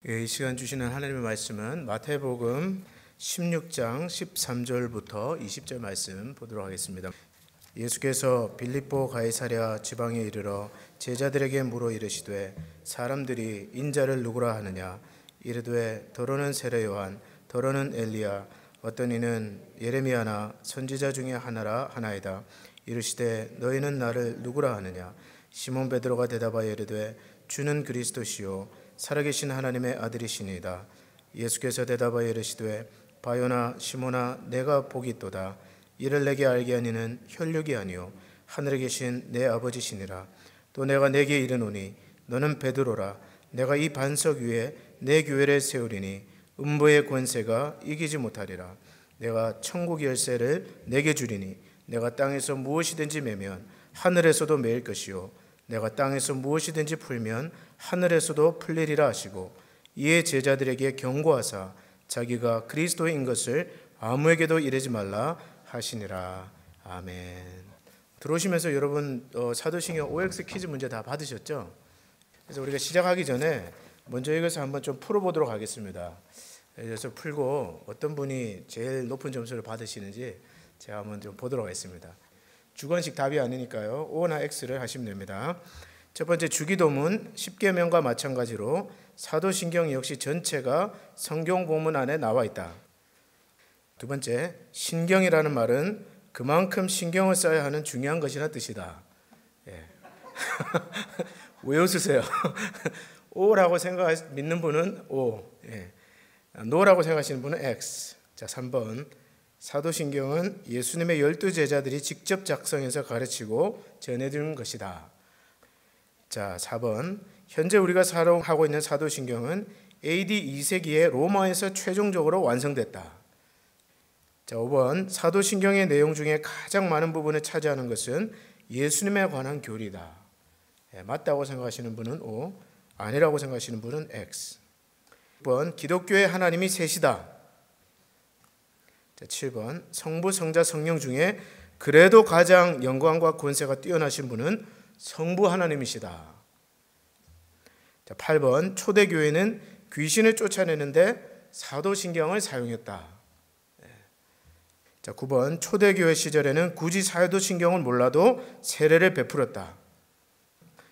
이 시간 주시는 하나님의 말씀은 마태복음 16장 13절부터 20절 말씀 보도록 하겠습니다. 예수께서 빌립보 가이사랴 지방에 이르러 제자들에게 물어 이르시되 사람들이 인자를 누구라 하느냐 이르되 더러는 세례 요한 더러는 엘리야 어떤 이는 예레미야나 선지자 중에 하나라 하나이다. 이르시되 너희는 나를 누구라 하느냐 시몬 베드로가 대답하여 이르되 주는 그리스도시요 살아계신 하나님의 아들이시니이다. 예수께서 대답하여 이르시되 바요나 시몬아 내가 복이 있도다. 이를 내게 알게 하니는 혈육이 아니요 하늘에 계신 내 아버지시니라. 또 내가 내게 이르노니 너는 베드로라. 내가 이 반석 위에 내 교회를 세우리니 음부의 권세가 이기지 못하리라. 내가 천국 열쇠를 내게 주리니 내가 땅에서 무엇이든지 매면 하늘에서도 매일 것이요 내가 땅에서 무엇이든지 풀면 하늘에서도 풀리리라 하시고 이에 제자들에게 경고하사 자기가 그리스도인 것을 아무에게도 이르지 말라 하시니라. 아멘. 들어오시면서 여러분 사도신경 OX 퀴즈 문제 다 받으셨죠? 그래서 우리가 시작하기 전에 먼저 이것을 한번 좀 풀어보도록 하겠습니다. 그래서 풀고 어떤 분이 제일 높은 점수를 받으시는지 제가 한번 좀 보도록 하겠습니다. 주관식 답이 아니니까요. O나 X를 하시면 됩니다. 첫 번째 주기도문 10계명과 마찬가지로 사도신경 역시 전체가 성경 본문 안에 나와 있다. 두 번째 신경이라는 말은 그만큼 신경을 써야 하는 중요한 것이라는 뜻이다. 예. 왜 웃으세요? O라고 믿는 분은 O, 예. No라고 생각하시는 분은 X. 자, 3번 사도신경은 예수님의 12제자들이 직접 작성해서 가르치고 전해준 것이다. 자, 4번 현재 우리가 사용하고 있는 사도신경은 AD 2세기에 로마에서 최종적으로 완성됐다. 자, 5번 사도신경의 내용 중에 가장 많은 부분을 차지하는 것은 예수님에 관한 교리다. 맞다고 생각하시는 분은 O, 아니라고 생각하시는 분은 X. 6번 기독교의 하나님이 셋이다. 자, 7번 성부, 성자, 성령 중에 그래도 가장 영광과 권세가 뛰어나신 분은 성부 하나님이시다. 자, 8번 초대교회는 귀신을 쫓아내는데 사도신경을 사용했다. 자, 9번 초대교회 시절에는 굳이 사도신경을 몰라도 세례를 베풀었다.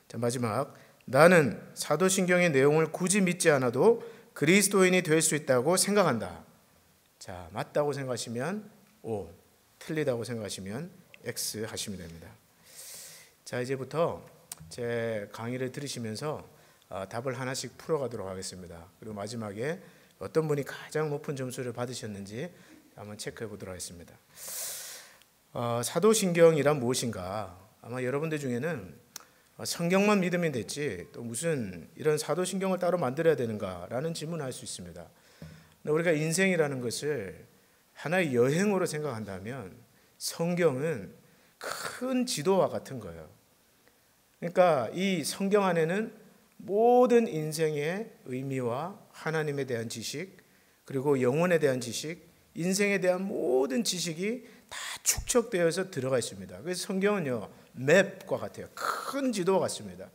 자, 마지막 나는 사도신경의 내용을 굳이 믿지 않아도 그리스도인이 될 수 있다고 생각한다. 자, 맞다고 생각하시면 O, 틀리다고 생각하시면 X 하시면 됩니다. 자, 이제부터 제 강의를 들으시면서 답을 하나씩 풀어가도록 하겠습니다. 그리고 마지막에 어떤 분이 가장 높은 점수를 받으셨는지 한번 체크해 보도록 하겠습니다. 사도신경이란 무엇인가? 아마 여러분들 중에는 성경만 믿으면 됐지 또 무슨 이런 사도신경을 따로 만들어야 되는가라는 질문을 할 수 있습니다. 우리가 인생이라는 것을 하나의 여행으로 생각한다면 성경은 큰 지도와 같은 거예요. 그러니까 이 성경 안에는 모든 인생의 의미와 하나님에 대한 지식, 그리고 영혼에 대한 지식, 인생에 대한 모든 지식이 다 축적되어서 들어가 있습니다. 그래서 성경은요, 맵과 같아요. 큰 지도와 같습니다.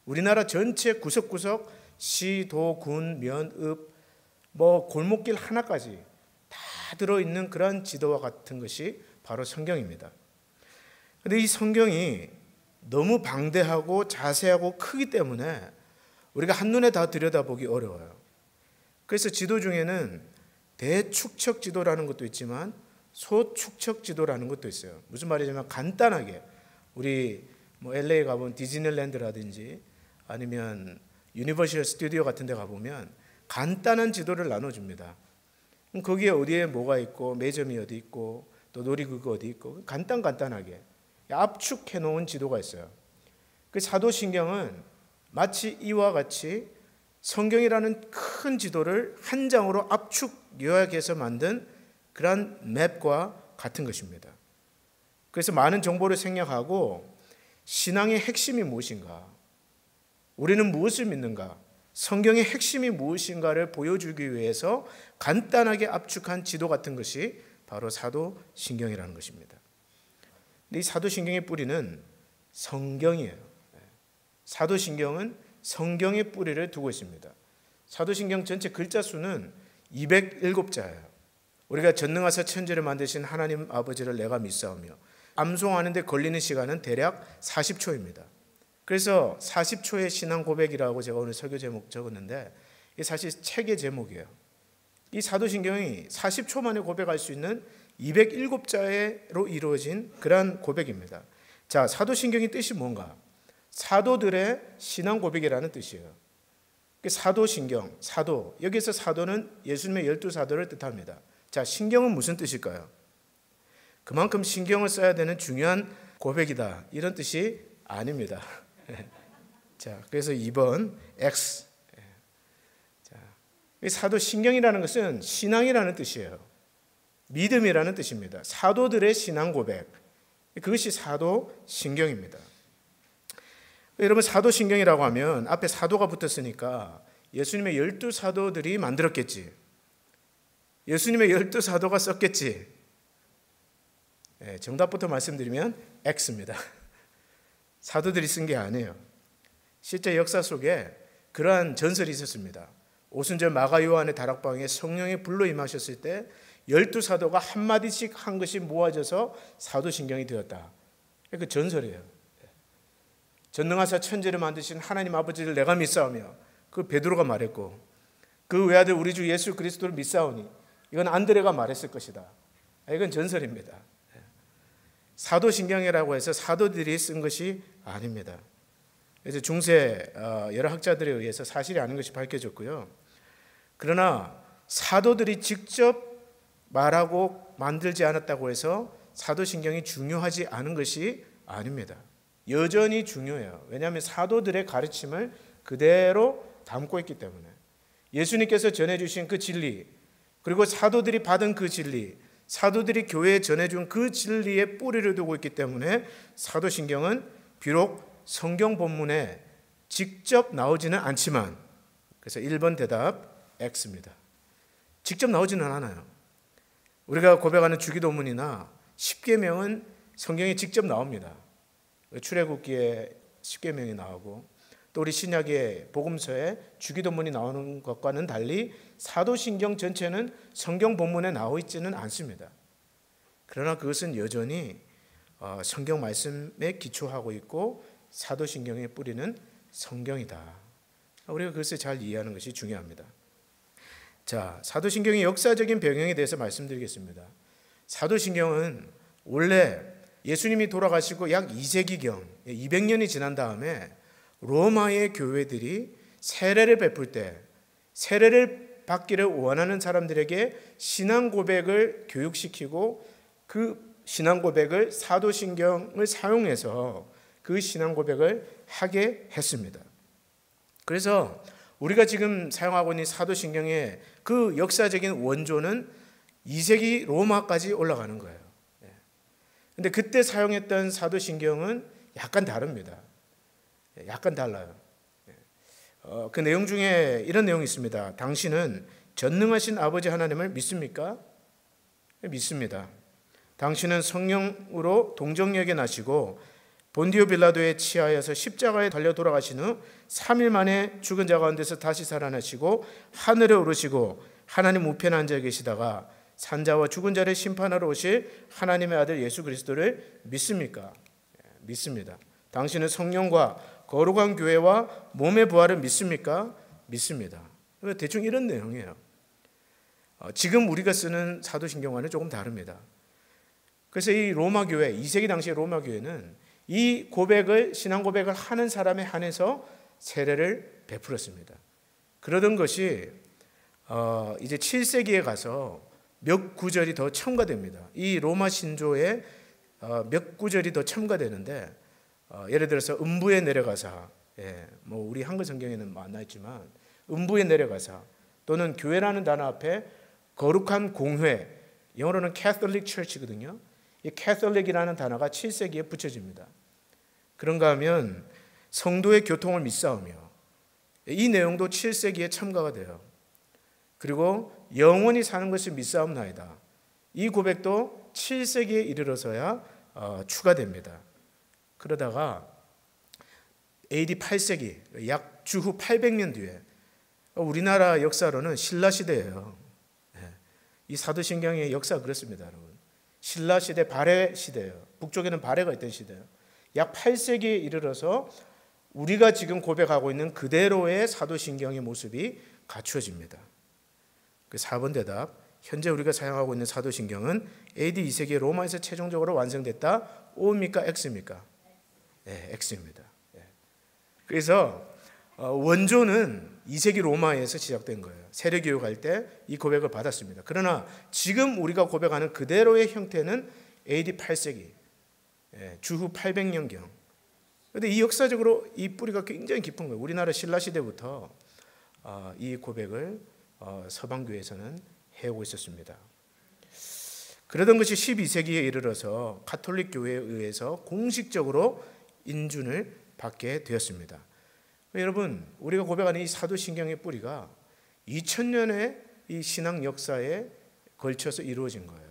우리나라 전체 구석구석 시, 도, 군, 면, 읍, 골목길 하나까지 다 들어있는 그런 지도와 같은 것이 바로 성경입니다. 그런데 이 성경이 너무 방대하고 자세하고 크기 때문에 우리가 한눈에 다 들여다보기 어려워요. 그래서 지도 중에는 대축척 지도라는 것도 있지만 소축척 지도라는 것도 있어요. 무슨 말이냐면 간단하게 우리 LA 가보면 디즈니랜드라든지 아니면 유니버셜 스튜디오 같은 데 가보면 간단한 지도를 나눠줍니다. 거기에 어디에 뭐가 있고 매점이 어디 있고 또 놀이기구 어디 있고 간단하게 압축해 놓은 지도가 있어요. 그 사도신경은 마치 이와 같이 성경이라는 큰 지도를 한 장으로 압축 요약해서 만든 그런 맵과 같은 것입니다. 그래서 많은 정보를 생략하고 신앙의 핵심이 무엇인가, 우리는 무엇을 믿는가, 성경의 핵심이 무엇인가를 보여주기 위해서 간단하게 압축한 지도 같은 것이 바로 사도신경이라는 것입니다. 근데 이 사도신경의 뿌리는 성경이에요. 사도신경은 성경의 뿌리를 두고 있습니다. 사도신경 전체 글자 수는 207자예요. 우리가 전능하사 천지를 만드신 하나님 아버지를 내가 믿사오며 암송하는데 걸리는 시간은 대략 40초입니다. 그래서 40초의 신앙 고백이라고 제가 오늘 설교 제목 적었는데 이게 사실 책의 제목이에요. 이 사도신경이 40초 만에 고백할 수 있는 207자로 이루어진 그러한 고백입니다. 자, 사도신경의 뜻이 뭔가? 사도들의 신앙 고백이라는 뜻이에요. 사도신경, 사도, 여기서 사도는 예수님의 12사도를 뜻합니다. 자, 신경은 무슨 뜻일까요? 그만큼 신경을 써야 되는 중요한 고백이다, 이런 뜻이 아닙니다. 자, 그래서 2번 X. 자, 사도신경이라는 것은 신앙이라는 뜻이에요. 믿음이라는 뜻입니다. 사도들의 신앙 고백, 그것이 사도신경입니다. 여러분, 사도신경이라고 하면 앞에 사도가 붙었으니까 예수님의 12사도들이 만들었겠지. 예수님의 12사도가 썼겠지. 정답부터 말씀드리면 X입니다. 사도들이 쓴 게 아니에요. 실제 역사 속에 그러한 전설이 있었습니다. 오순절 마가 요한의 다락방에 성령이 불로 임하셨을 때 12사도가 한마디씩 한 것이 모아져서 사도신경이 되었다. 그 전설이에요. 전능하사 천지를 만드신 하나님 아버지를 내가 믿사오며, 그 베드로가 말했고, 그 외아들 우리 주 예수 그리스도를 믿사오니, 이건 안드레가 말했을 것이다. 이건 전설입니다. 사도신경이라고 해서 사도들이 쓴 것이 아닙니다. 그래서 중세 여러 학자들에 의해서 사실이 아닌 것이 밝혀졌고요. 그러나 사도들이 직접 말하고 만들지 않았다고 해서 사도신경이 중요하지 않은 것이 아닙니다. 여전히 중요해요. 왜냐하면 사도들의 가르침을 그대로 담고 있기 때문에. 예수님께서 전해주신 그 진리, 그리고 사도들이 받은 그 진리, 사도들이 교회에 전해준 그 진리에 뿌리를 두고 있기 때문에 사도신경은 비록 성경 본문에 직접 나오지는 않지만, 그래서 1번 대답 X입니다. 직접 나오지는 않아요. 우리가 고백하는 주기도문이나 십계명은 성경에 직접 나옵니다. 출애굽기에 십계명이 나오고, 또 우리 신약의 복음서에 주기도문이 나오는 것과는 달리 사도신경 전체는 성경 본문에 나와 있지는 않습니다. 그러나 그것은 여전히 성경 말씀에 기초하고 있고 사도신경의 뿌리는 성경이다. 우리가 그것을 잘 이해하는 것이 중요합니다. 자, 사도신경의 역사적인 배경에 대해서 말씀드리겠습니다. 사도신경은 원래 예수님이 돌아가시고 약 2세기경, 200년이 지난 다음에 로마의 교회들이 세례를 베풀 때 세례를 받기를 원하는 사람들에게 신앙 고백을 교육시키고, 그 신앙 고백을 사도신경을 사용해서 그 신앙 고백을 하게 했습니다. 그래서 우리가 지금 사용하고 있는 사도신경의 그 역사적인 원조는 2세기 로마까지 올라가는 거예요. 근데 그때 사용했던 사도신경은 약간 다릅니다. 약간 달라요. 그 내용 중에 이런 내용이 있습니다. 당신은 전능하신 아버지 하나님을 믿습니까? 믿습니다. 당신은 성령으로 동정역에 나시고 본디오 빌라도에 치하여서 십자가에 달려 돌아가신 후 3일 만에 죽은 자 가운데서 다시 살아나시고 하늘에 오르시고 하나님 우편에 앉아 계시다가 산자와 죽은 자를 심판하러 오실 하나님의 아들 예수 그리스도를 믿습니까? 믿습니다. 당신은 성령과 거룩한 교회와 몸의 부활을 믿습니까? 믿습니다. 대충 이런 내용이에요. 지금 우리가 쓰는 사도신경과는 조금 다릅니다. 그래서 이 로마 교회, 2세기 당시의 로마 교회는 이 고백을, 신앙 고백을 하는 사람에 한해서 세례를 베풀었습니다. 그러던 것이 이제 7세기에 가서 몇 구절이 더 첨가됩니다. 이 로마 신조에 몇 구절이 더 첨가되는데, 예를 들어서 음부에 내려가사, 뭐 우리 한글 성경에는 안 나있지만 음부에 내려가사, 또는 교회라는 단어 앞에 거룩한 공회, 영어로는 Catholic Church거든요. 이 Catholic이라는 단어가 7세기에 붙여집니다. 그런가 하면 성도의 교통을 믿사오며, 이 내용도 7세기에 첨가가 돼요. 그리고 영원히 사는 것을 믿사옵나이다. 이 고백도 7세기에 이르러서야 추가됩니다. 그러다가 AD 8세기, 약 주후 800년 뒤에 우리나라 역사로는 신라 시대예요. 이 사도신경의 역사가 그렇습니다, 여러분. 신라 시대, 발해 시대예요. 북쪽에는 발해가 있던 시대예요. 약 8세기에 이르러서 우리가 지금 고백하고 있는 그대로의 사도신경의 모습이 갖추어집니다. 그 4번 대답, 현재 우리가 사용하고 있는 사도신경은 AD 2세기 로마에서 최종적으로 완성됐다. O입니까? X입니까? 네, X입니다. 그래서 원조는 2세기 로마에서 시작된 거예요. 세례교육할 때 이 고백을 받았습니다. 그러나 지금 우리가 고백하는 그대로의 형태는 AD 8세기, 주후 800년경. 그런데 이 역사적으로 이 뿌리가 굉장히 깊은 거예요. 우리나라 신라 시대부터 이 고백을 서방교회에서는 해오고 있었습니다. 그러던 것이 12세기에 이르러서 가톨릭 교회에 의해서 공식적으로 인준을 받게 되었습니다. 여러분, 우리가 고백하는 이 사도신경의 뿌리가 2000년의 이 신앙 역사에 걸쳐서 이루어진 거예요.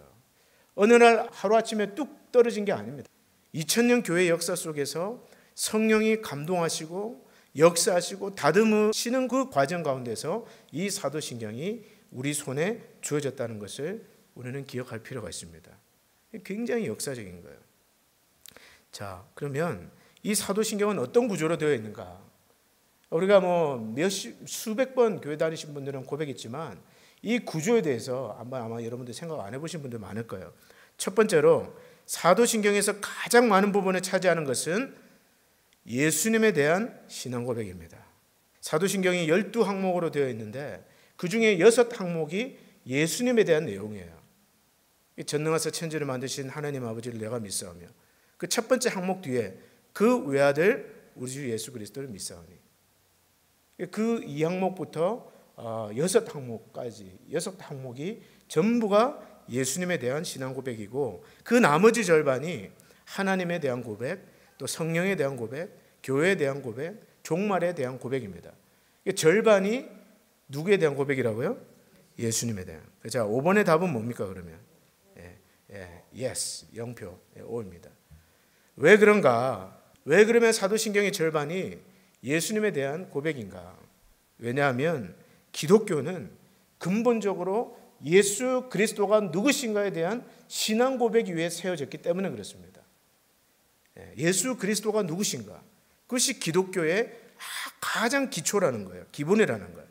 어느 날 하루아침에 뚝 떨어진 게 아닙니다. 2000년 교회 역사 속에서 성령이 감동하시고 역사하시고 다듬으시는 그 과정 가운데서 이 사도신경이 우리 손에 주어졌다는 것을 우리는 기억할 필요가 있습니다. 굉장히 역사적인 거예요. 자, 그러면 이 사도신경은 어떤 구조로 되어 있는가? 우리가 수백 번 교회 다니신 분들은 고백했지만 이 구조에 대해서 아마 여러분들 생각 안 해보신 분들 많을 거예요. 첫 번째로 사도신경에서 가장 많은 부분을 차지하는 것은 예수님에 대한 신앙 고백입니다. 사도신경이 12항목으로 되어 있는데 그 중에 6항목이 예수님에 대한 내용이에요. 전능하사 천지를 만드신 하나님 아버지를 내가 믿사오며, 그 첫 번째 항목 뒤에 그 외아들 우리 주 예수 그리스도를 믿사오니, 그 2항목부터 6항목까지 6항목이 전부가 예수님에 대한 신앙 고백이고, 그 나머지 절반이 하나님에 대한 고백, 또 성령에 대한 고백, 교회에 대한 고백, 종말에 대한 고백입니다. 절반이 누구에 대한 고백이라고요? 예수님에 대한. 자, 5번의 답은 뭡니까 그러면? yes, 0표, O입니다. 왜 그런가? 왜 그러면 사도신경의 절반이 예수님에 대한 고백인가? 왜냐하면 기독교는 근본적으로 예수 그리스도가 누구신가에 대한 신앙 고백 위에 세워졌기 때문에 그렇습니다. 예수 그리스도가 누구신가? 그것이 기독교의 가장 기초라는 거예요. 기본이라는 거예요.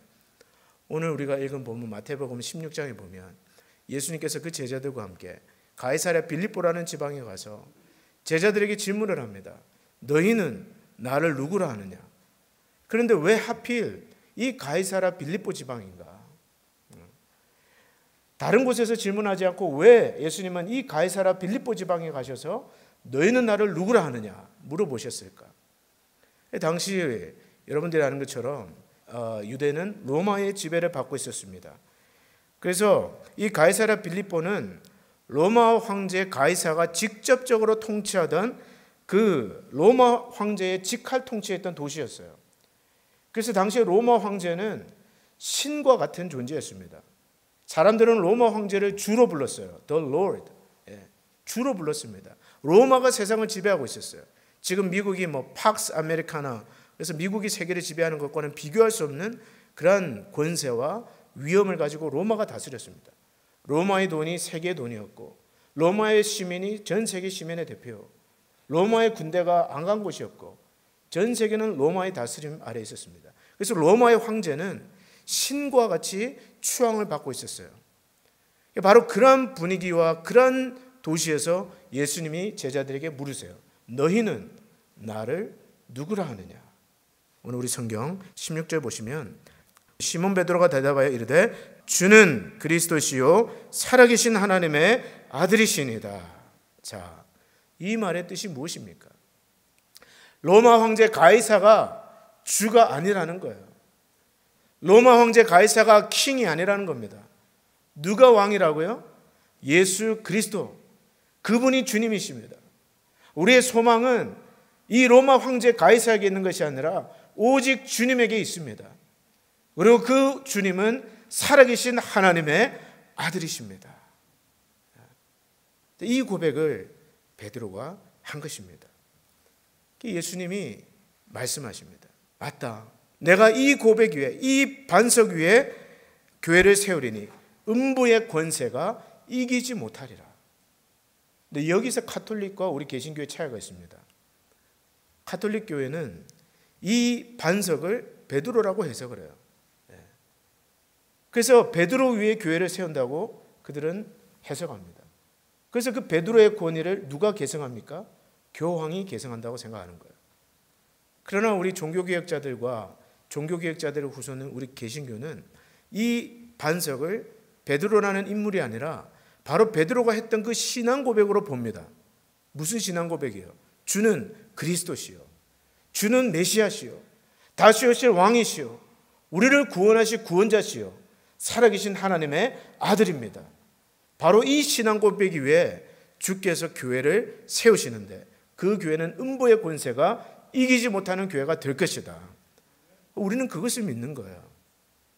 오늘 우리가 읽은 본문 마태복음 16장에 보면 예수님께서 그 제자들과 함께 가이사랴 빌립보라는 지방에 가서 제자들에게 질문을 합니다. 너희는 나를 누구라 하느냐? 그런데 왜 하필 이 가이사랴 빌립보 지방인가? 다른 곳에서 질문하지 않고 왜 예수님은 이 가이사랴 빌립보 지방에 가셔서 너희는 나를 누구라 하느냐 물어보셨을까? 당시 여러분들이 아는 것처럼 유대는 로마의 지배를 받고 있었습니다. 그래서 이 가이사랴 빌립보는 로마 황제 가이사가 직접적으로 통치하던 그 로마 황제의 직할 통치했던 도시였어요. 그래서 당시에 로마 황제는 신과 같은 존재였습니다. 사람들은 로마 황제를 주로 불렀어요. The Lord. 주로 불렀습니다. 로마가 세상을 지배하고 있었어요. 지금 미국이 팍스 아메리카나, 그래서 미국이 세계를 지배하는 것과는 비교할 수 없는 그러한 권세와 위엄을 가지고 로마가 다스렸습니다. 로마의 돈이 세계의 돈이었고, 로마의 시민이 전 세계 시민의 대표, 로마의 군대가 안 간 곳이었고, 전 세계는 로마의 다스림 아래에 있었습니다. 그래서 로마의 황제는 신과 같이 추앙을 받고 있었어요. 바로 그런 분위기와 그런 도시에서 예수님이 제자들에게 물으세요. 너희는 나를 누구라 하느냐? 오늘 우리 성경 16절 보시면 시몬 베드로가 대답하여 이르되 주는 그리스도시요 살아계신 하나님의 아들이시니이다. 자, 이 말의 뜻이 무엇입니까? 로마 황제 가이사가 주가 아니라는 거예요. 로마 황제 가이사가 킹이 아니라는 겁니다. 누가 왕이라고요? 예수 그리스도. 그분이 주님이십니다. 우리의 소망은 이 로마 황제 가이사에게 있는 것이 아니라 오직 주님에게 있습니다. 그리고 그 주님은 살아계신 하나님의 아들이십니다. 이 고백을 베드로가 한 것입니다. 예수님이 말씀하십니다. 맞다. 내가 이 고백 위에, 이 반석 위에 교회를 세우리니 음부의 권세가 이기지 못하리라. 근데 여기서 가톨릭과 우리 개신교의 차이가 있습니다. 가톨릭 교회는 이 반석을 베드로라고 해석을 해요. 그래서 베드로 위에 교회를 세운다고 그들은 해석합니다. 그래서 그 베드로의 권위를 누가 계승합니까? 교황이 계승한다고 생각하는 거예요. 그러나 우리 종교개혁자들과 종교개혁자들의 후손은 우리 개신교는 이 반석을 베드로라는 인물이 아니라 바로 베드로가 했던 그 신앙 고백으로 봅니다. 무슨 신앙 고백이에요? 주는 그리스도시요, 주는 메시아시요, 다시 오실 왕이시요, 우리를 구원하실 구원자시요, 살아계신 하나님의 아들입니다. 바로 이 신앙 고백 위에 주께서 교회를 세우시는데 그 교회는 음부의 권세가 이기지 못하는 교회가 될 것이다. 우리는 그것을 믿는 거예요.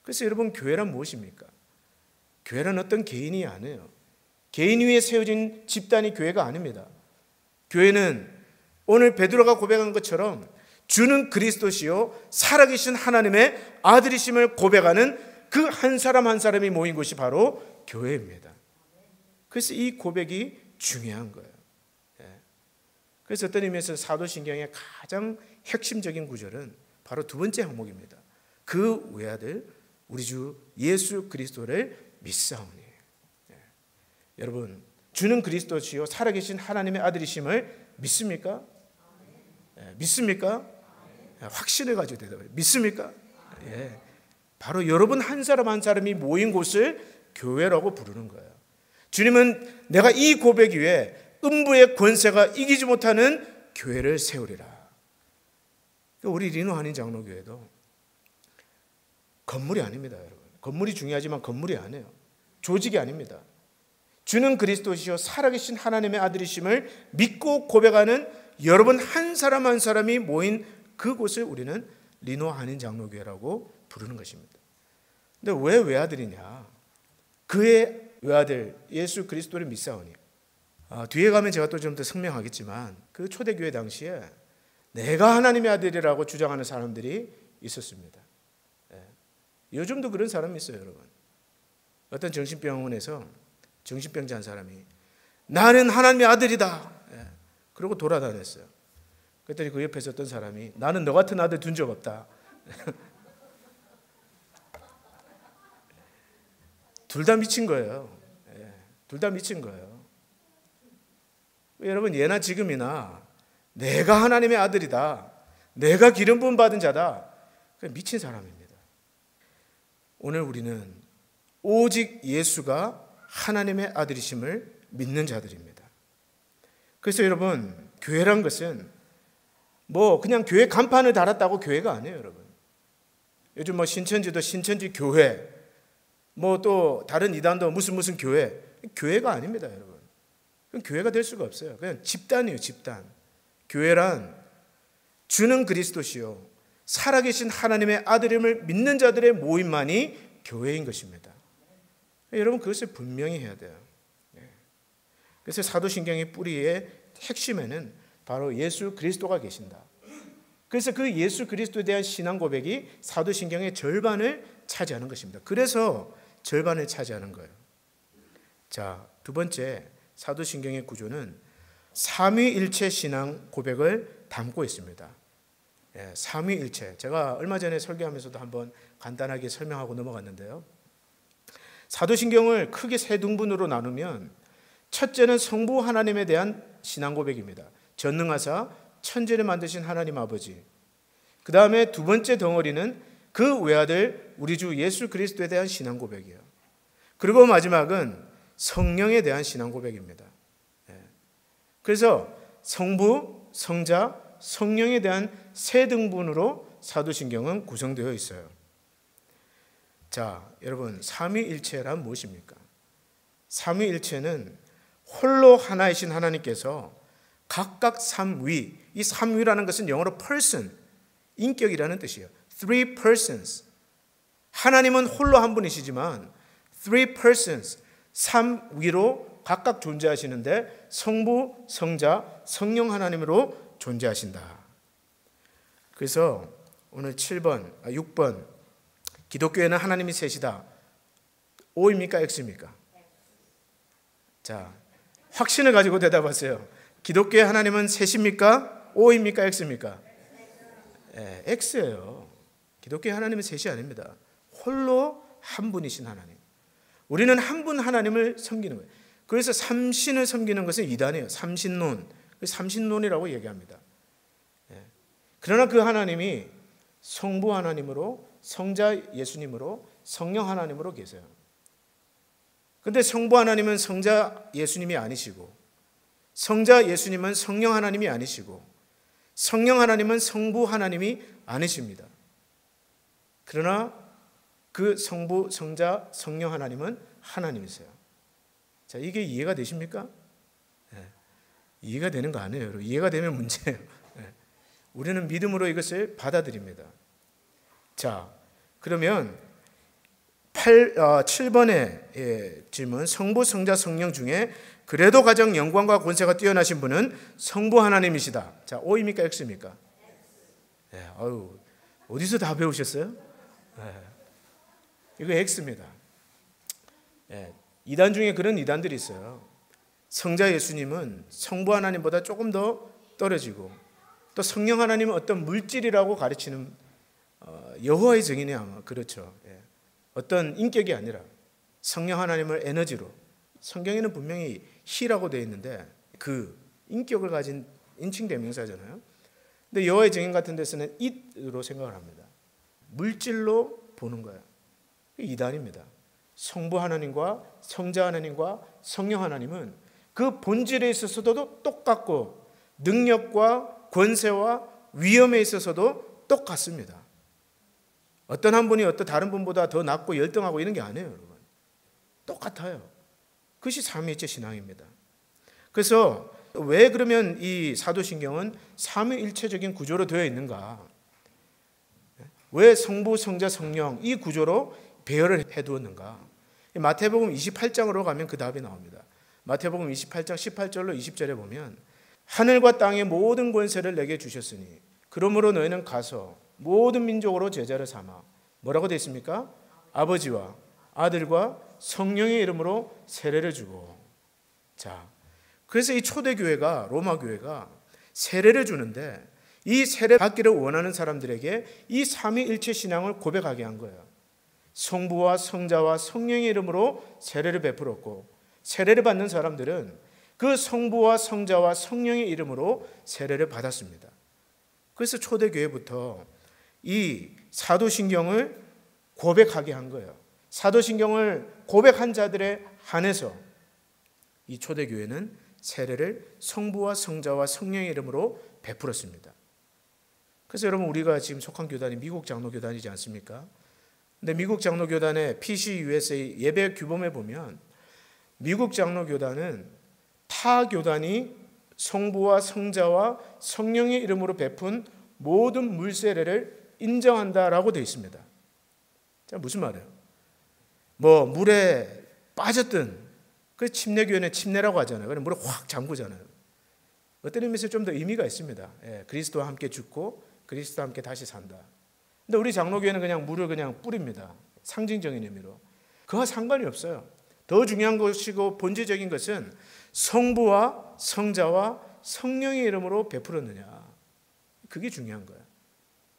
그래서 여러분, 교회란 무엇입니까? 교회란 어떤 개인이 아니에요. 개인 위에 세워진 집단이 교회가 아닙니다. 교회는 오늘 베드로가 고백한 것처럼 주는 그리스도시요 살아계신 하나님의 아들이심을 고백하는 그 한 사람 한 사람이 모인 곳이 바로 교회입니다. 그래서 이 고백이 중요한 거예요. 그래서 어떤 의미에서 사도신경의 가장 핵심적인 구절은 바로 두 번째 항목입니다. 그 외아들 우리 주 예수 그리스도를 믿사오니. 여러분, 주는 그리스도시요 살아계신 하나님의 아들이심을 믿습니까? 믿습니까? 확신을 가지고 대답해요. 믿습니까? 예. 바로 여러분 한 사람 한 사람이 모인 곳을 교회라고 부르는 거예요. 주님은 내가 이 고백 위에 음부의 권세가 이기지 못하는 교회를 세우리라. 우리 리노 한인 장로교회도 건물이 아닙니다, 여러분. 건물이 중요하지만 건물이 아니에요. 조직이 아닙니다. 주는 그리스도시요 살아계신 하나님의 아들이심을 믿고 고백하는 여러분 한 사람 한 사람이 모인 그곳을 우리는 리노 한인 장로교회라고 부르는 것입니다. 근데 왜 외아들이냐? 그의 외아들 예수 그리스도를 믿사오니. 뒤에 가면 제가 또 좀 더 설명하겠지만 그 초대교회 당시에 내가 하나님의 아들이라고 주장하는 사람들이 있었습니다. 요즘도 그런 사람이 있어요, 여러분. 어떤 정신병원에서 정신병자 한 사람이 나는 하나님의 아들이다. 그러고 돌아다녔어요. 그랬더니 그 옆에 있었던 사람이 나는 너 같은 아들 둔 적 없다. 둘 다 미친 거예요. 둘 다 미친 거예요. 여러분, 예나 지금이나 내가 하나님의 아들이다, 내가 기름 부음 받은 자다, 미친 사람입니다. 오늘 우리는 오직 예수가 하나님의 아들이심을 믿는 자들입니다. 그래서 여러분, 교회란 것은 뭐 그냥 교회 간판을 달았다고 교회가 아니에요, 여러분. 요즘 뭐 신천지도 신천지 교회, 뭐 또 다른 이단도 무슨 교회, 교회가 아닙니다, 여러분. 그건 교회가 될 수가 없어요. 그냥 집단이에요, 집단. 교회란 주는 그리스도시요 살아계신 하나님의 아들임을 믿는 자들의 모임만이 교회인 것입니다. 여러분, 그것을 분명히 해야 돼요. 그래서 사도신경의 뿌리의 핵심에는 바로 예수 그리스도가 계신다. 그래서 그 예수 그리스도에 대한 신앙 고백이 사도신경의 절반을 차지하는 것입니다. 그래서 절반을 차지하는 거예요. 자, 두 번째 사도신경의 구조는 삼위일체 신앙 고백을 담고 있습니다. 삼위일체. 제가 얼마 전에 설교하면서도 한번 간단하게 설명하고 넘어갔는데요. 사도신경을 크게 세 등분으로 나누면 첫째는 성부 하나님에 대한 신앙 고백입니다. 전능하사 천지를 만드신 하나님 아버지. 그 다음에 두 번째 덩어리는 그 외아들 우리 주 예수 그리스도에 대한 신앙 고백이에요. 그리고 마지막은 성령에 대한 신앙 고백입니다. 그래서 성부, 성자, 성령에 대한 세 등분으로 사도신경은 구성되어 있어요. 자, 여러분, 삼위일체란 무엇입니까? 삼위일체는 홀로 하나이신 하나님께서 각각 삼위, 이 삼위라는 것은 영어로 person, 인격이라는 뜻이에요. Three persons. 하나님은 홀로 한 분이시지만 three persons, 삼위로 각각 존재하시는데 성부, 성자, 성령 하나님으로 존재하신다. 그래서 오늘 6번 기독교에는 하나님이 셋이다. O입니까? X입니까? 자, 확신을 가지고 대답하세요. 기독교의 하나님은 셋입니까? O입니까? X입니까? 네, X예요. 기독교의 하나님은 셋이 아닙니다. 홀로 한 분이신 하나님. 우리는 한 분 하나님을 섬기는 거예요. 그래서 삼신을 섬기는 것은 이단이에요. 삼신론. 삼신론이라고 얘기합니다. 그러나 그 하나님이 성부 하나님으로, 성자 예수님으로, 성령 하나님으로 계세요. 근데 성부 하나님은 성자 예수님이 아니시고, 성자 예수님은 성령 하나님이 아니시고, 성령 하나님은 성부 하나님이 아니십니다. 그러나 그 성부, 성자, 성령 하나님은 하나님이세요. 자, 이게 이해가 되십니까? 네. 이해가 되는 거 아니에요, 여러분. 이해가 되면 문제예요. 네. 우리는 믿음으로 이것을 받아들입니다. 자, 그러면 7번의 질문, 성부, 성자, 성령 중에 그래도 가장 영광과 권세가 뛰어나신 분은 성부 하나님이시다. 자, O입니까? X입니까? 네, 어디서 다 배우셨어요? 네. 이거 X입니다. 네, 이단 중에 그런 이단들이 있어요. 성자 예수님은 성부 하나님보다 조금 더 떨어지고, 또 성령 하나님은 어떤 물질이라고 가르치는 여호와의 증인이 아마 그렇죠. 예. 어떤 인격이 아니라 성령 하나님을 에너지로, 성경에는 분명히 He라고 되어 있는데 그 인격을 가진 인칭 대명사잖아요. 근데 여호와의 증인 같은 데서는 it으로 생각을 합니다. 물질로 보는 거예요. 이단입니다. 성부 하나님과 성자 하나님과 성령 하나님은 그 본질에 있어서도 똑같고, 능력과 권세와 위엄에 있어서도 똑같습니다. 어떤 한 분이 어떤 다른 분보다 더 낫고 열등하고 이런 게 아니에요, 여러분. 똑같아요. 그것이 삼위일체 신앙입니다. 그래서 왜 그러면 이 사도신경은 삼위일체적인 구조로 되어 있는가? 왜 성부, 성자, 성령 이 구조로 배열을 해두었는가? 마태복음 28장으로 가면 그 답이 나옵니다. 마태복음 28장 18절로 20절에 보면 하늘과 땅의 모든 권세를 내게 주셨으니 그러므로 너희는 가서 모든 민족으로 제자를 삼아 뭐라고 되어 있습니까? 아버지와 아들과 성령의 이름으로 세례를 주고. 자, 그래서 이 초대교회가, 로마교회가 세례를 주는데 이 세례 받기를 원하는 사람들에게 이 삼위일체 신앙을 고백하게 한 거예요. 성부와 성자와 성령의 이름으로 세례를 베풀었고, 세례를 받는 사람들은 그 성부와 성자와 성령의 이름으로 세례를 받았습니다. 그래서 초대교회부터 이 사도신경을 고백하게 한 거예요. 사도신경을 고백한 자들에 한해서 이 초대교회는 세례를 성부와 성자와 성령의 이름으로 베풀었습니다. 그래서 여러분, 우리가 지금 속한 교단이 미국 장로교단이지 않습니까? 근데 미국 장로교단의 PCUSA 예배 규범에 보면 미국 장로교단은 타 교단이 성부와 성자와 성령의 이름으로 베푼 모든 물세례를 인정한다라고 되어 있습니다. 자, 무슨 말이에요? 뭐 물에 빠졌든, 그 침례교회는 침례라고 하잖아요. 그럼 물에 확 잠그잖아요. 어떤 의미에서 좀 더 의미가 있습니다. 예, 그리스도와 함께 죽고 그리스도와 함께 다시 산다. 근데 우리 장로교회는 그냥 물을 그냥 뿌립니다. 상징적인 의미로. 그와 상관이 없어요. 더 중요한 것이고 본질적인 것은 성부와 성자와 성령의 이름으로 베풀었느냐. 그게 중요한 거예요.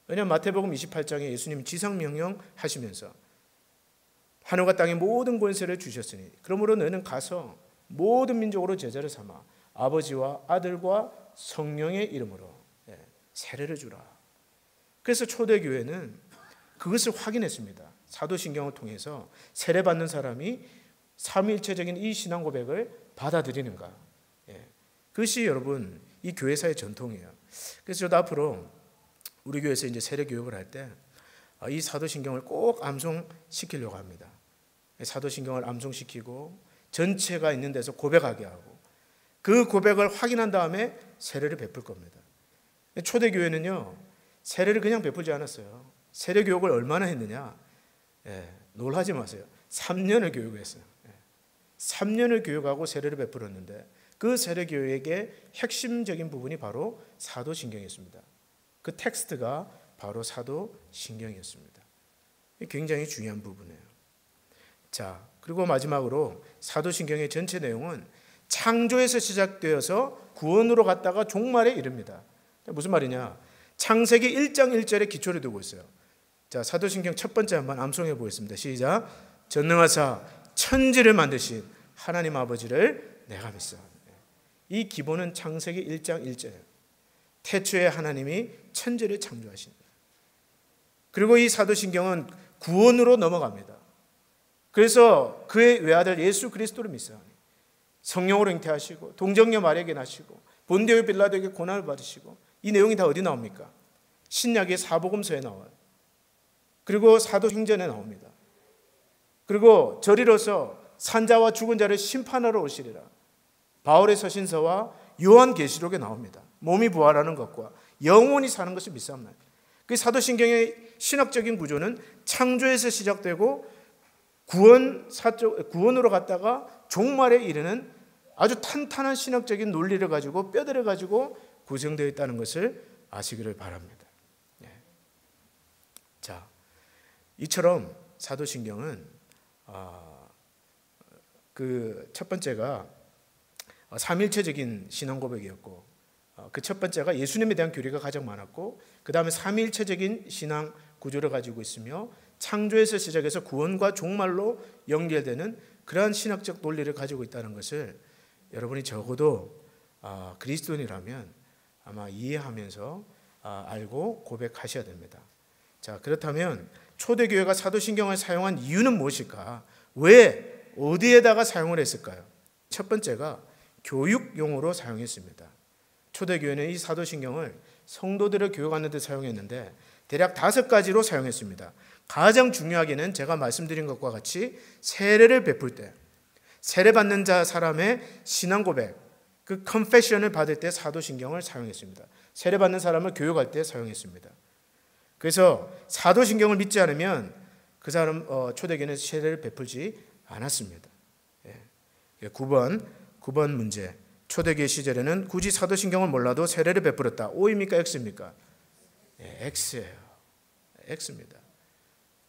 왜냐하면 마태복음 28장에 예수님 지상명령 하시면서 하늘과 땅의 모든 권세를 주셨으니 그러므로 너는 가서 모든 민족으로 제자를 삼아 아버지와 아들과 성령의 이름으로 세례를 주라. 그래서 초대교회는 그것을 확인했습니다. 사도신경을 통해서 세례받는 사람이 삼위일체적인 이 신앙 고백을 받아들이는가. 그것이 여러분 이 교회사의 전통이에요. 그래서 저도 앞으로 우리 교회에서 이제 세례 교육을 할 때 이 사도신경을 꼭 암송시키려고 합니다. 사도신경을 암송시키고 전체가 있는 데서 고백하게 하고 그 고백을 확인한 다음에 세례를 베풀 겁니다. 초대교회는요, 세례를 그냥 베풀지 않았어요. 세례 교육을 얼마나 했느냐? 놀라지 마세요. 3년을 교육했어요. 3년을 교육하고 세례를 베풀었는데 그 세례 교육의 핵심적인 부분이 바로 사도신경이었습니다. 그 텍스트가 바로 사도신경이었습니다. 굉장히 중요한 부분이에요. 자, 그리고 마지막으로 사도신경의 전체 내용은 창조에서 시작되어서 구원으로 갔다가 종말에 이릅니다. 무슨 말이냐? 창세기 1장 1절에 기초를 두고 있어요. 자, 사도신경 첫 번째 한번 암송해 보겠습니다. 시작. 전능하사 천지를 만드신 하나님 아버지를 내가 믿사. 이 기본은 창세기 1장 1절이에요. 태초에 하나님이 천지를 창조하신. 그리고 이 사도신경은 구원으로 넘어갑니다. 그래서 그의 외아들 예수 그리스도를 믿사오니 성령으로 잉태하시고 동정녀 마리아에게 나시고 본디오 빌라도에게 고난을 받으시고, 이 내용이 다 어디 나옵니까? 신약의 사복음서에 나와요. 그리고 사도행전에 나옵니다. 그리고 저리로서 산자와 죽은 자를 심판하러 오시리라. 바울의 서신서와 요한계시록에 나옵니다. 몸이 부활하는 것과 영원히 사는 것이 믿사옵나니. 그 사도신경의 신학적인 구조는 창조에서 시작되고 구원으로 갔다가 종말에 이르는 아주 탄탄한 신학적인 논리를 가지고 뼈대를 가지고 구성되어 있다는 것을 아시기를 바랍니다. 자, 이처럼 사도신경은 그 첫 번째가 삼일체적인 신앙 고백이었고, 그 첫 번째가 예수님에 대한 교리가 가장 많았고, 그 다음에 삼일체적인 신앙 구조를 가지고 있으며 창조에서 시작해서 구원과 종말로 연결되는 그러한 신학적 논리를 가지고 있다는 것을 여러분이 적어도 그리스도인이라면 아마 이해하면서 알고 고백하셔야 됩니다. 자, 그렇다면 초대교회가 사도신경을 사용한 이유는 무엇일까? 왜, 어디에다가 사용을 했을까요? 첫 번째가 교육용으로 사용했습니다. 초대교회는 이 사도신경을 성도들을 교육하는 데 사용했는데 대략 5가지로 사용했습니다. 가장 중요하게는 제가 말씀드린 것과 같이 세례를 베풀 때, 세례받는 자 사람의 신앙 고백, 그 컨페션을 받을 때 사도신경을 사용했습니다. 세례받는 사람을 교육할 때 사용했습니다. 그래서 사도신경을 믿지 않으면 그 사람 초대교회는 세례를 베풀지 않았습니다. 9번 문제. 초대교회 시절에는 굳이 사도신경을 몰라도 세례를 베풀었다. O입니까? X입니까? X예요. X입니다.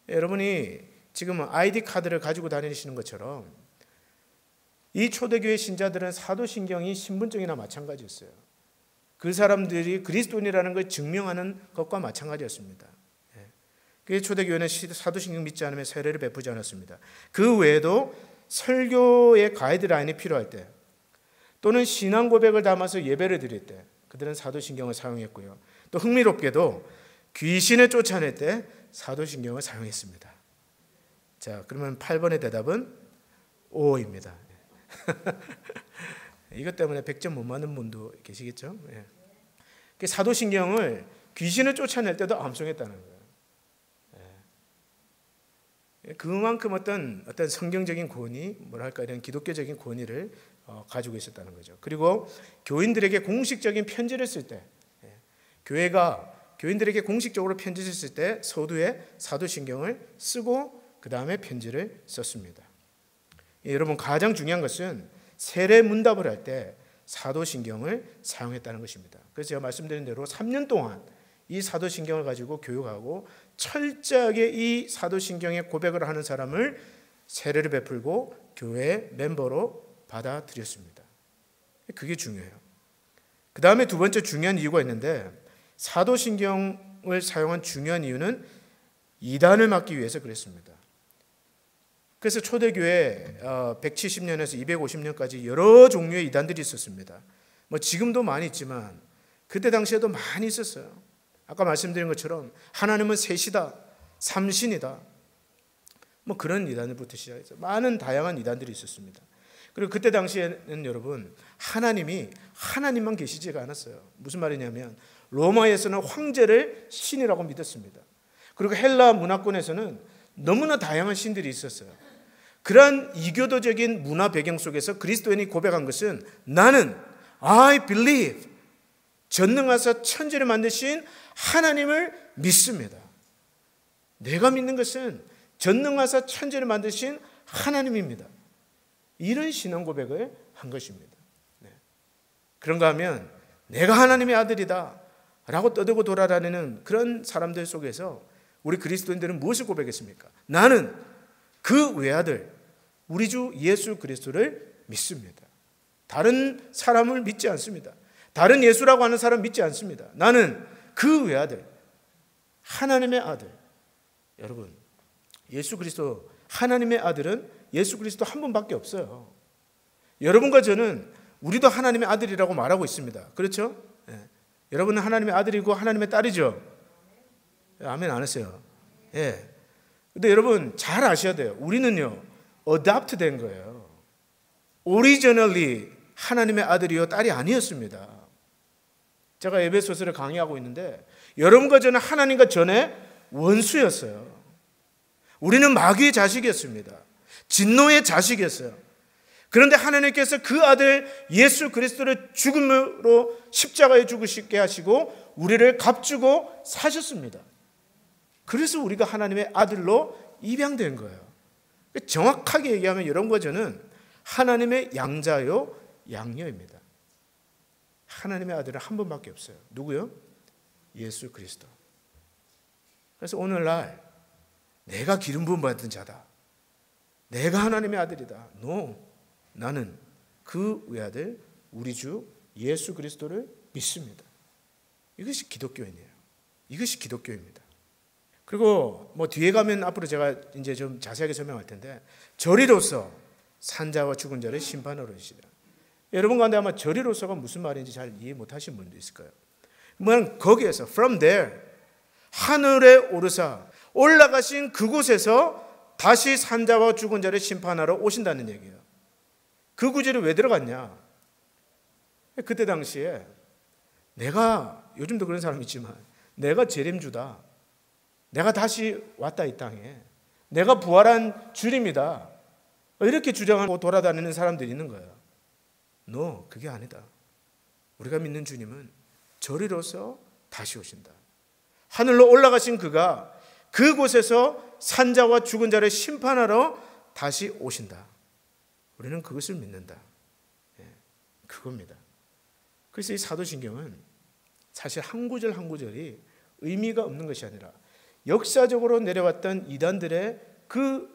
여러분이 지금 ID 카드를 가지고 다니시는 것처럼 이 초대교회 신자들은 사도신경이 신분증이나 마찬가지였어요. 그 사람들이 그리스도인이라는 걸 증명하는 것과 마찬가지였습니다. 그래서 초대교회는 사도신경 믿지 않으면 세례를 베푸지 않았습니다. 그 외에도 설교의 가이드라인이 필요할 때, 또는 신앙 고백을 담아서 예배를 드릴 때 그들은 사도신경을 사용했고요. 또 흥미롭게도 귀신을 쫓아낼 때 사도신경을 사용했습니다. 자, 그러면 8번의 대답은 O입니다. 이것 때문에 100점 못 맞는 분도 계시겠죠? 사도신경을 귀신을 쫓아낼 때도 암송했다는 거예요. 그만큼 어떤 성경적인 권위, 뭐랄까 이런 기독교적인 권위를 가지고 있었다는 거죠. 그리고 교인들에게 공식적인 편지를 쓸 때, 교회가 교인들에게 공식적으로 편지를 쓸 때 서두에 사도신경을 쓰고 그 다음에 편지를 썼습니다. 여러분, 가장 중요한 것은 세례 문답을 할 때 사도신경을 사용했다는 것입니다. 그래서 제가 말씀드린 대로 3년 동안 이 사도신경을 가지고 교육하고 철저하게 이 사도신경의 고백을 하는 사람을 세례를 베풀고 교회 멤버로 받아들였습니다. 그게 중요해요. 그 다음에 두 번째 중요한 이유가 있는데, 사도신경을 사용한 중요한 이유는 이단을 막기 위해서 그랬습니다. 그래서 초대교회 170년에서 250년까지 여러 종류의 이단들이 있었습니다. 지금도 많이 있지만 그때 당시에도 많이 있었어요. 아까 말씀드린 것처럼 하나님은 셋이다, 삼신이다, 그런 이단들부터 시작해서 많은 다양한 이단들이 있었습니다. 그리고 그때 당시에는 여러분, 하나님만 계시지가 않았어요. 무슨 말이냐면 로마에서는 황제를 신이라고 믿었습니다. 그리고 헬라 문화권에서는 너무나 다양한 신들이 있었어요. 그러한 이교도적인 문화 배경 속에서 그리스도인이 고백한 것은, 나는 I believe, 전능하사 천지를 만드신 하나님을 믿습니다. 내가 믿는 것은 전능하사 천지를 만드신 하나님입니다. 이런 신앙 고백을 한 것입니다. 그런가 하면 내가 하나님의 아들이다, 라고 떠들고 돌아다니는 그런 사람들 속에서 우리 그리스도인들은 무엇을 고백했습니까? 나는 그 외아들 우리 주 예수 그리스도를 믿습니다. 다른 사람을 믿지 않습니다. 다른 예수라고 하는 사람 믿지 않습니다. 나는 그 외아들, 하나님의 아들. 여러분, 예수 그리스도 하나님의 아들은 예수 그리스도 한 분밖에 없어요. 여러분과 저는 우리도 하나님의 아들이라고 말하고 있습니다. 그렇죠? 예. 여러분은 하나님의 아들이고 하나님의 딸이죠. 아멘 안 했어요. 예. 근데 여러분 잘 아셔야 돼요. 우리는요, 어답트 된 거예요. 오리지널리 하나님의 아들이요 딸이 아니었습니다. 제가 에베소서를 강의하고 있는데 여러분과 저는 하나님과 전에 원수였어요. 우리는 마귀의 자식이었습니다. 진노의 자식이었어요. 그런데 하나님께서 그 아들 예수 그리스도를 죽음으로 십자가에 죽으시게 하시고 우리를 값주고 사셨습니다. 그래서 우리가 하나님의 아들로 입양된 거예요. 정확하게 얘기하면 여러분과 저는 하나님의 양자요 양녀입니다. 하나님의 아들은 한 분밖에 없어요. 누구요? 예수 그리스도. 그래서 오늘날 내가 기름 부음 받은 자다, 내가 하나님의 아들이다. No, 나는 그 외아들 우리 주 예수 그리스도를 믿습니다. 이것이 기독교인이에요. 이것이 기독교입니다. 그리고 뭐 뒤에 가면 앞으로 제가 이제 좀 자세하게 설명할 텐데, 저리로서 산자와 죽은 자를 심판하러 오시리라. 여러분 가운데 아마 저리로서가 무슨 말인지 잘 이해 못하신 분도 있을 거예요. 뭐냐면 거기에서 from there 하늘에 오르사 올라가신 그곳에서 다시 산자와 죽은 자를 심판하러 오신다는 얘기예요. 그 구절이 왜 들어갔냐? 그때 당시에 내가, 요즘도 그런 사람 있지만 내가 재림주다, 내가 다시 왔다 이 땅에, 내가 부활한 주님이다, 이렇게 주장하고 돌아다니는 사람들이 있는 거예요. No, 그게 아니다. 우리가 믿는 주님은 저리로서 다시 오신다. 하늘로 올라가신 그가 그곳에서 산자와 죽은 자를 심판하러 다시 오신다. 우리는 그것을 믿는다. 그겁니다. 그래서 이 사도신경은 사실 한 구절 한 구절이 의미가 없는 것이 아니라 역사적으로 내려왔던 이단들의 그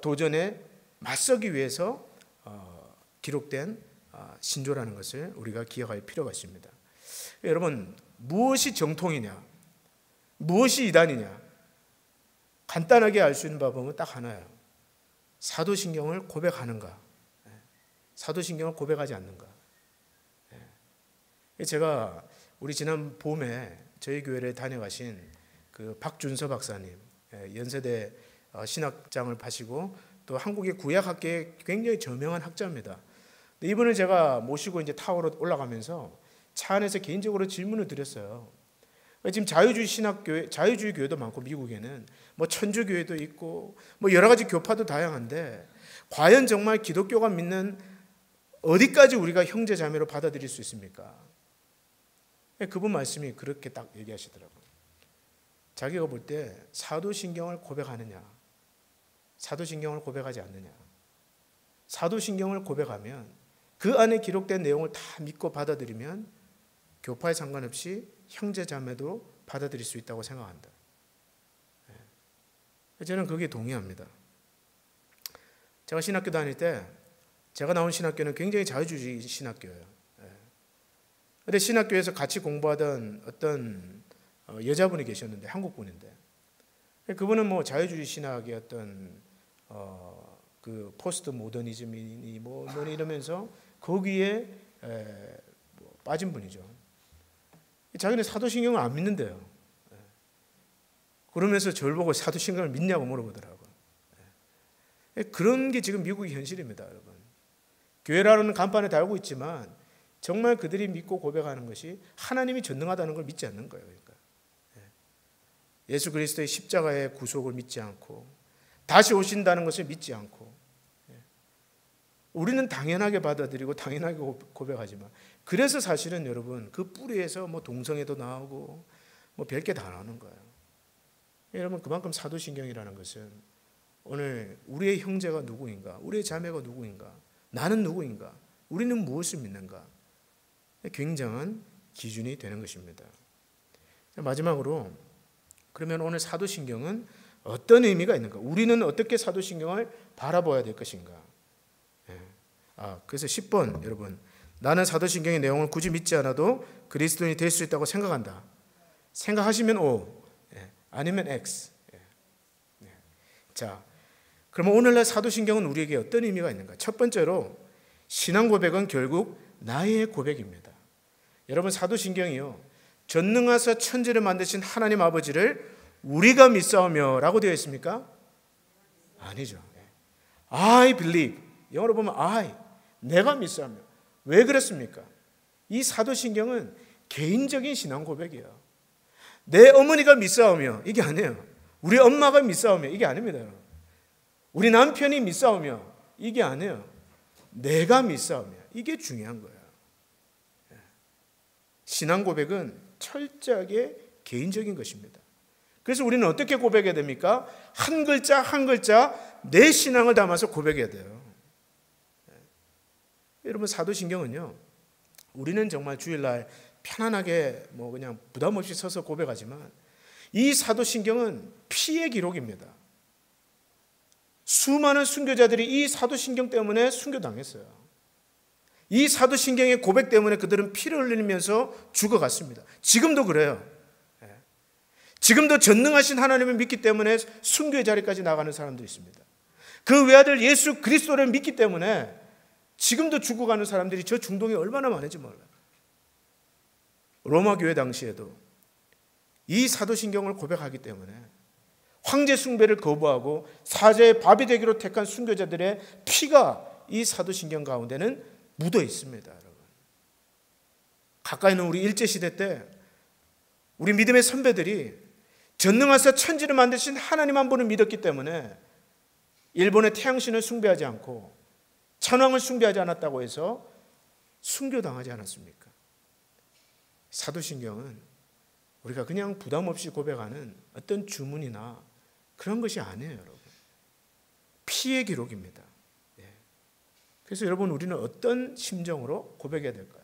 도전에 맞서기 위해서 기록된 신조라는 것을 우리가 기억할 필요가 있습니다. 여러분, 무엇이 정통이냐, 무엇이 이단이냐, 간단하게 알 수 있는 방법은 딱 하나예요. 사도신경을 고백하는가, 사도신경을 고백하지 않는가. 제가 우리 지난 봄에 저희 교회를 다녀가신 그 박준서 박사님, 연세대 신학장을 파시고 또 한국의 구약학계에 굉장히 저명한 학자입니다. 이분을 제가 모시고 이제 타워로 올라가면서 차 안에서 개인적으로 질문을 드렸어요. 지금 자유주의 신학교회, 자유주의 교회도 많고 미국에는 뭐 천주교회도 있고 뭐 여러 가지 교파도 다양한데 과연 정말 기독교가 믿는 어디까지 우리가 형제 자매로 받아들일 수 있습니까? 그분 말씀이 그렇게 딱 얘기하시더라고요. 자기가 볼 때 사도신경을 고백하느냐, 사도신경을 고백하지 않느냐. 사도신경을 고백하면 그 안에 기록된 내용을 다 믿고 받아들이면 교파에 상관없이 형제 자매도 받아들일 수 있다고 생각한다. 저는 거기에 동의합니다. 제가 신학교 다닐 때, 제가 나온 신학교는 굉장히 자유주의 신학교예요. 그런데 신학교에서 같이 공부하던 어떤 여자분이 계셨는데, 한국분인데, 그분은 뭐 자유주의 신학의 어떤 그 포스트 모더니즘이니 뭐 이러면서 거기에 빠진 분이죠. 자기는 사도신경을 안 믿는데요. 그러면서 저를 보고 사도신경을 믿냐고 물어보더라고요. 그런 게 지금 미국의 현실입니다, 여러분. 교회라는 간판에 달고 있지만 정말 그들이 믿고 고백하는 것이 하나님이 전능하다는 걸 믿지 않는 거예요. 그러니까 예수 그리스도의 십자가의 구속을 믿지 않고 다시 오신다는 것을 믿지 않고, 우리는 당연하게 받아들이고 당연하게 고백하지만, 그래서 사실은 여러분 그 뿌리에서 뭐 동성애도 나오고 뭐 별게 다 나오는 거예요. 여러분, 그만큼 사도신경이라는 것은 오늘 우리의 형제가 누구인가, 우리의 자매가 누구인가, 나는 누구인가, 우리는 무엇을 믿는가, 굉장한 기준이 되는 것입니다. 마지막으로 그러면 오늘 사도신경은 어떤 의미가 있는가? 우리는 어떻게 사도신경을 바라봐야 될 것인가? 그래서 10번 여러분, 나는 사도신경의 내용을 굳이 믿지 않아도 그리스도인이 될 수 있다고 생각한다. 생각하시면 O, 아니면 X. 자, 그러면 오늘날 사도신경은 우리에게 어떤 의미가 있는가? 첫 번째로 신앙 고백은 결국 나의 고백입니다. 여러분, 사도신경이요, 전능하사 천지를 만드신 하나님 아버지를 우리가 믿사오며 라고 되어 있습니까? 아니죠. I believe. 영어로 보면 I, 내가 믿사오며. 왜 그렇습니까? 이 사도신경은 개인적인 신앙 고백이에요. 내 어머니가 믿사오며 이게 아니에요. 우리 엄마가 믿사오며 이게 아닙니다. 우리 남편이 믿사오며 이게 아니에요. 내가 믿사오며 이게 중요한 거예요. 신앙 고백은 철저하게 개인적인 것입니다. 그래서 우리는 어떻게 고백해야 됩니까? 한 글자 한 글자 내 신앙을 담아서 고백해야 돼요. 여러분, 사도신경은요, 우리는 정말 주일날 편안하게 그냥 부담 없이 서서 고백하지만 이 사도신경은 피의 기록입니다. 수많은 순교자들이 이 사도신경 때문에 순교당했어요. 이 사도신경의 고백 때문에 그들은 피를 흘리면서 죽어갔습니다. 지금도 그래요. 지금도 전능하신 하나님을 믿기 때문에 순교의 자리까지 나가는 사람들이 있습니다. 그 외아들 예수 그리스도를 믿기 때문에 지금도 죽어가는 사람들이 저 중동에 얼마나 많은지 몰라요. 로마 교회 당시에도 이 사도신경을 고백하기 때문에 황제 숭배를 거부하고 사제의 밥이 되기로 택한 순교자들의 피가 이 사도신경 가운데는 묻어 있습니다. 여러분, 가까이 있는 우리 일제시대 때 우리 믿음의 선배들이 전능하사 천지를 만드신 하나님 한 분을 믿었기 때문에 일본의 태양신을 숭배하지 않고 천황을 숭배하지 않았다고 해서 순교당하지 않았습니까? 사도신경은 우리가 그냥 부담 없이 고백하는 어떤 주문이나 그런 것이 아니에요, 여러분. 피의 기록입니다. 그래서 여러분, 우리는 어떤 심정으로 고백해야 될까요?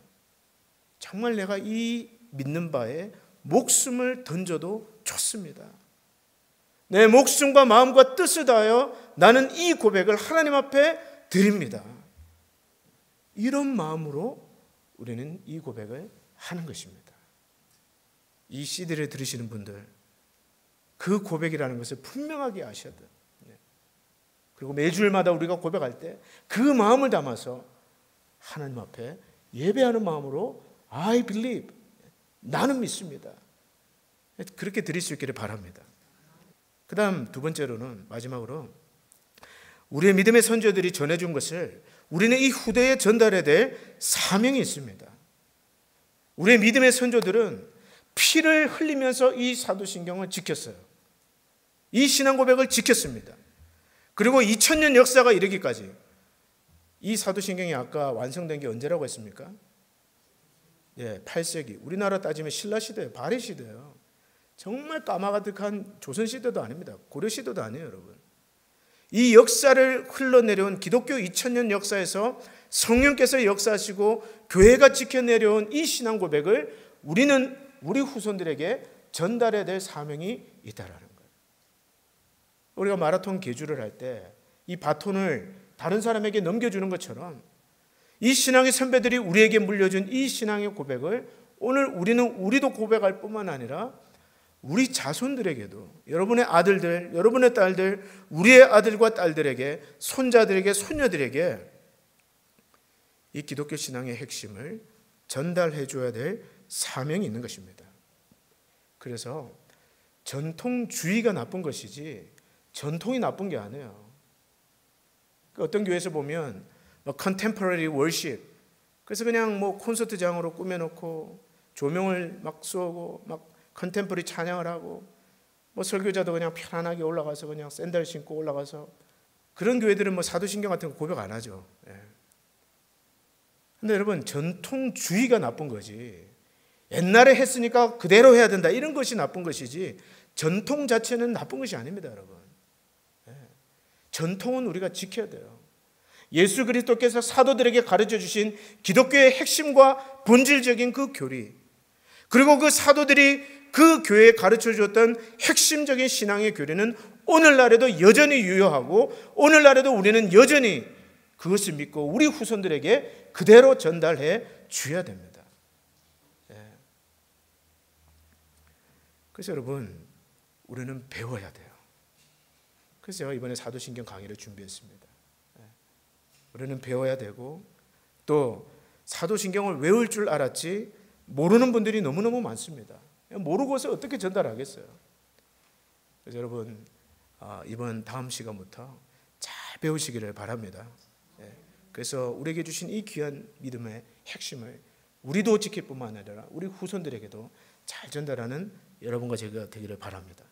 정말 내가 이 믿는 바에 목숨을 던져도 좋습니다. 내 목숨과 마음과 뜻을 다하여 나는 이 고백을 하나님 앞에 드립니다. 이런 마음으로 우리는 이 고백을 하는 것입니다. 이 CD를 들으시는 분들, 그 고백이라는 것을 분명하게 아셔야 돼요. 그리고 매주일마다 우리가 고백할 때 그 마음을 담아서 하나님 앞에 예배하는 마음으로 I believe, 나는 믿습니다. 그렇게 드릴 수 있기를 바랍니다. 그 다음 두 번째로는, 마지막으로 우리의 믿음의 선조들이 전해준 것을 우리는 이 후대에 전달해야 될 사명이 있습니다. 우리의 믿음의 선조들은 피를 흘리면서 이 사도신경을 지켰어요. 이 신앙 고백을 지켰습니다. 그리고 2000년 역사가 이르기까지, 이 사도신경이 아까 완성된 게 언제라고 했습니까? 8세기. 우리나라 따지면 신라시대예요. 발해시대예요. 정말 까마가득한 조선시대도 아닙니다. 고려시대도 아니에요, 여러분. 이 역사를 흘러내려온 기독교 2000년 역사에서 성령께서 역사하시고 교회가 지켜내려온 이 신앙 고백을 우리는 우리 후손들에게 전달해야 될 사명이 있다라는 거예요. 우리가 마라톤 계주를 할 때 이 바톤을 다른 사람에게 넘겨주는 것처럼 이 신앙의 선배들이 우리에게 물려준 이 신앙의 고백을 오늘 우리도 고백할 뿐만 아니라 우리 자손들에게도, 여러분의 아들들, 여러분의 딸들, 우리의 아들과 딸들에게, 손자들에게, 손녀들에게 이 기독교 신앙의 핵심을 전달해 줘야 될 사명이 있는 것입니다. 그래서 전통주의가 나쁜 것이지 전통이 나쁜 게 아니에요. 어떤 교회에서 보면 contemporary worship, 그래서 그냥 콘서트장으로 꾸며놓고 조명을 막 쏘고 막 컨템포러리 찬양을 하고 설교자도 그냥 편안하게 올라가서 그냥 샌들 신고 올라가서, 그런 교회들은 사도신경 같은 거 고백 안 하죠. 근데 여러분, 전통주의가 나쁜 거지, 옛날에 했으니까 그대로 해야 된다 이런 것이 나쁜 것이지 전통 자체는 나쁜 것이 아닙니다, 여러분. 전통은 우리가 지켜야 돼요. 예수 그리스도께서 사도들에게 가르쳐 주신 기독교의 핵심과 본질적인 그 교리, 그리고 그 사도들이 그 교회에 가르쳐 주었던 핵심적인 신앙의 교리는 오늘날에도 여전히 유효하고 오늘날에도 우리는 여전히 그것을 믿고 우리 후손들에게 그대로 전달해 줘야 됩니다. 그래서 여러분, 우리는 배워야 돼요. 그래서 제가 이번에 사도신경 강의를 준비했습니다. 우리는 배워야 되고 또 사도신경을 외울 줄 알았지 모르는 분들이 너무너무 많습니다. 모르고서 어떻게 전달하겠어요? 그래서 여러분, 이번 다음 시간부터 잘 배우시기를 바랍니다. 그래서 우리에게 주신 이 귀한 믿음의 핵심을 우리도 지킬 뿐만 아니라 우리 후손들에게도 잘 전달하는 여러분과 제가 되기를 바랍니다.